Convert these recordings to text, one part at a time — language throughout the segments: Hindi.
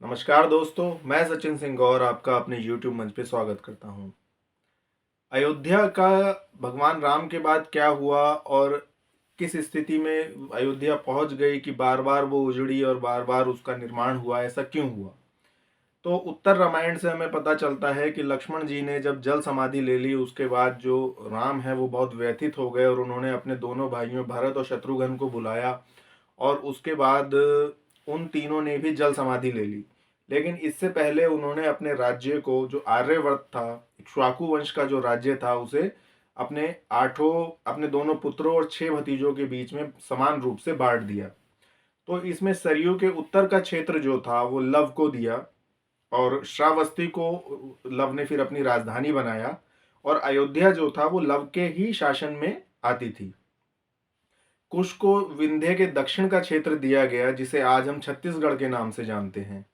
नमस्कार दोस्तों, मैं सचिन सिंह गौर आपका अपने YouTube मंच पे स्वागत करता हूँ। अयोध्या का भगवान राम के बाद क्या हुआ और किस स्थिति में अयोध्या पहुंच गई कि बार बार वो उजड़ी और बार बार उसका निर्माण हुआ, ऐसा क्यों हुआ? तो उत्तर रामायण से हमें पता चलता है कि लक्ष्मण जी ने जब जल समाधि ले ली उसके बाद जो राम है वो बहुत व्यथित हो गए और उन्होंने अपने दोनों भाइयों भरत और शत्रुघ्न को बुलाया और उसके बाद उन तीनों ने भी जल समाधि ले ली। लेकिन इससे पहले उन्होंने अपने राज्य को, जो आर्यवर्त था, इक्ष्वाकु वंश का जो राज्य था, उसे अपने दोनों पुत्रों और 6 भतीजों के बीच में समान रूप से बांट दिया। तो इसमें सरयू के उत्तर का क्षेत्र जो था वो लव को दिया और श्रावस्ती को लव ने फिर अपनी राजधानी बनाया और अयोध्या जो था वो लव के ही शासन में आती थी। कुश को विंध्य के दक्षिण का क्षेत्र दिया गया जिसे आज हम छत्तीसगढ़ के नाम से जानते हैं।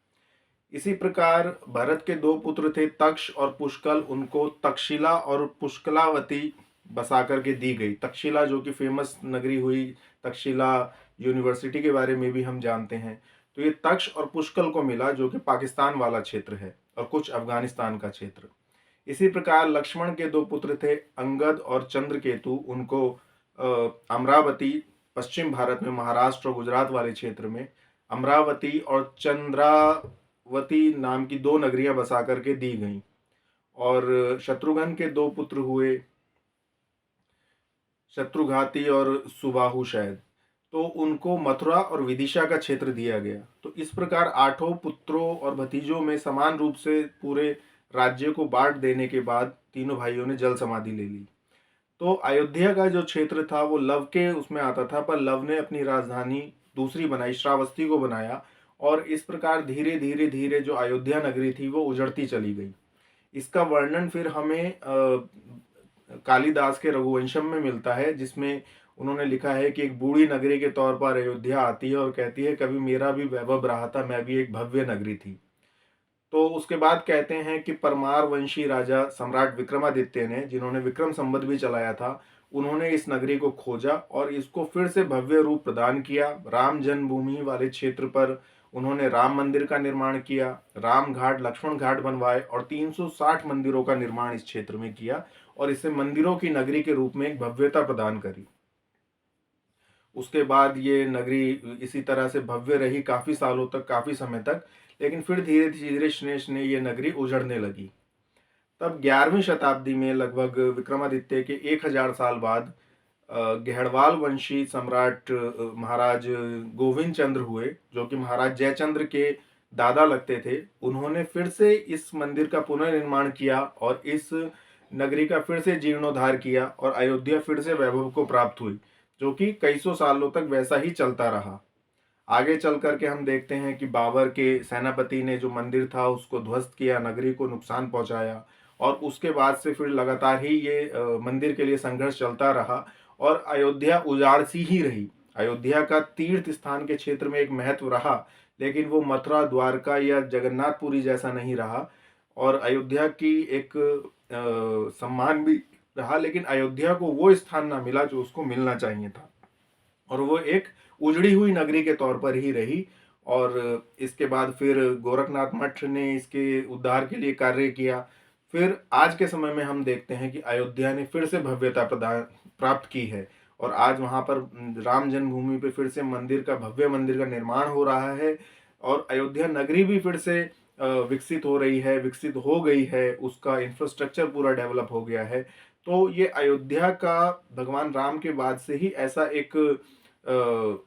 इसी प्रकार भरत के दो पुत्र थे तक्ष और पुष्कल, उनको तक्षशिला और पुष्कलावती बसा करके दी गई। तक्षशिला जो कि फेमस नगरी हुई, तक्षशिला यूनिवर्सिटी के बारे में भी हम जानते हैं। तो ये तक्ष और पुष्कल को मिला जो कि पाकिस्तान वाला क्षेत्र है और कुछ अफगानिस्तान का क्षेत्र। इसी प्रकार लक्ष्मण के दो पुत्र थे अंगद और चंद्रकेतु, उनको अमरावती, पश्चिम भारत में महाराष्ट्र और गुजरात वाले क्षेत्र में अमरावती और चंद्रावती नाम की दो नगरियां बसा करके दी गईं। और शत्रुघ्न के दो पुत्र हुए शत्रुघाती और सुबाहु शायद, तो उनको मथुरा और विदिशा का क्षेत्र दिया गया। तो इस प्रकार आठों पुत्रों और भतीजों में समान रूप से पूरे राज्य को बांट देने के बाद तीनों भाइयों ने जल समाधि ले ली। तो अयोध्या का जो क्षेत्र था वो लव के उसमें आता था, पर लव ने अपनी राजधानी दूसरी बनाई, श्रावस्ती को बनाया और इस प्रकार धीरे धीरे धीरे जो अयोध्या नगरी थी वो उजड़ती चली गई। इसका वर्णन फिर हमें कालिदास के रघुवंशम में मिलता है, जिसमें उन्होंने लिखा है कि एक बूढ़ी नगरी के तौर पर अयोध्या आती है और कहती है कभी मेरा भी वैभव रहा था, मैं भी एक भव्य नगरी थी। तो उसके बाद कहते हैं कि परमार वंशी राजा सम्राट विक्रमादित्य ने, जिन्होंने विक्रम संवत भी चलाया था, उन्होंने इस नगरी को खोजा और इसको फिर से भव्य रूप प्रदान किया। राम जन्मभूमि वाले क्षेत्र पर उन्होंने राम मंदिर का निर्माण किया, राम घाट, लक्ष्मण घाट बनवाए और 360 मंदिरों का निर्माण इस क्षेत्र में किया और इसे मंदिरों की नगरी के रूप में एक भव्यता प्रदान करी। उसके बाद ये नगरी इसी तरह से भव्य रही काफी सालों तक, काफी समय तक, लेकिन फिर धीरे धीरे श्नेष ने ये नगरी उजड़ने लगी। तब 11वीं शताब्दी में लगभग विक्रमादित्य के 1000 साल बाद गहड़वाल वंशी सम्राट महाराज गोविंद चंद्र हुए, जो कि महाराज जयचंद्र के दादा लगते थे। उन्होंने फिर से इस मंदिर का पुनर्निर्माण किया और इस नगरी का फिर से जीर्णोद्धार किया और अयोध्या फिर से वैभव को प्राप्त हुई, जो कि कई सौ सालों तक वैसा ही चलता रहा। आगे चल करके हम देखते हैं कि बाबर के सेनापति ने जो मंदिर था उसको ध्वस्त किया, नगरी को नुकसान पहुंचाया और उसके बाद से फिर लगातार ही ये मंदिर के लिए संघर्ष चलता रहा और अयोध्या उजाड़ सी ही रही। अयोध्या का तीर्थ स्थान के क्षेत्र में एक महत्व रहा, लेकिन वो मथुरा, द्वारका या जगन्नाथपुरी जैसा नहीं रहा। और अयोध्या की एक सम्मान भी रहा, लेकिन अयोध्या को वो स्थान ना मिला जो उसको मिलना चाहिए था और वो एक उजड़ी हुई नगरी के तौर पर ही रही। और इसके बाद फिर गोरखनाथ मठ ने इसके उद्धार के लिए कार्य किया। फिर आज के समय में हम देखते हैं कि अयोध्या ने फिर से भव्यता प्रदान प्राप्त की है और आज वहाँ पर राम जन्मभूमि पे फिर से भव्य मंदिर का निर्माण हो रहा है और अयोध्या नगरी भी फिर से विकसित हो रही है, विकसित हो गई है, उसका इंफ्रास्ट्रक्चर पूरा डेवलप हो गया है। तो ये अयोध्या का भगवान राम के बाद से ही ऐसा एक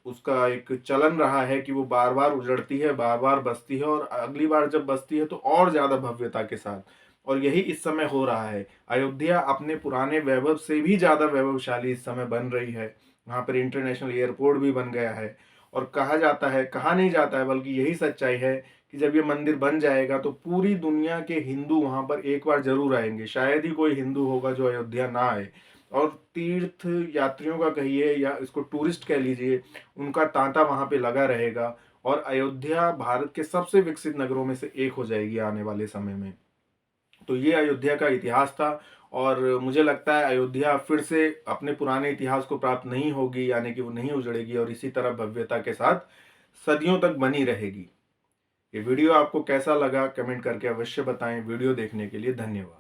उसका एक चलन रहा है कि वो बार बार उजड़ती है, बार बार बसती है और अगली बार जब बसती है तो और ज्यादा भव्यता के साथ। और यही इस समय हो रहा है। अयोध्या अपने पुराने वैभव से भी ज्यादा वैभवशाली इस समय बन रही है। वहां पर इंटरनेशनल एयरपोर्ट भी बन गया है और कहा जाता है, कहा नहीं जाता है बल्कि यही सच्चाई है कि जब ये मंदिर बन जाएगा तो पूरी दुनिया के हिंदू वहां पर एक बार जरूर आएंगे। शायद ही कोई हिंदू होगा जो अयोध्या ना आए। और तीर्थ यात्रियों का कहिए या इसको टूरिस्ट कह लीजिए, उनका तांता वहां पे लगा रहेगा और अयोध्या भारत के सबसे विकसित नगरों में से एक हो जाएगी आने वाले समय में। तो ये अयोध्या का इतिहास था और मुझे लगता है अयोध्या फिर से अपने पुराने इतिहास को प्राप्त नहीं होगी, यानी कि वो नहीं उजड़ेगी और इसी तरह भव्यता के साथ सदियों तक बनी रहेगी। ये वीडियो आपको कैसा लगा कमेंट करके अवश्य बताएं। वीडियो देखने के लिए धन्यवाद।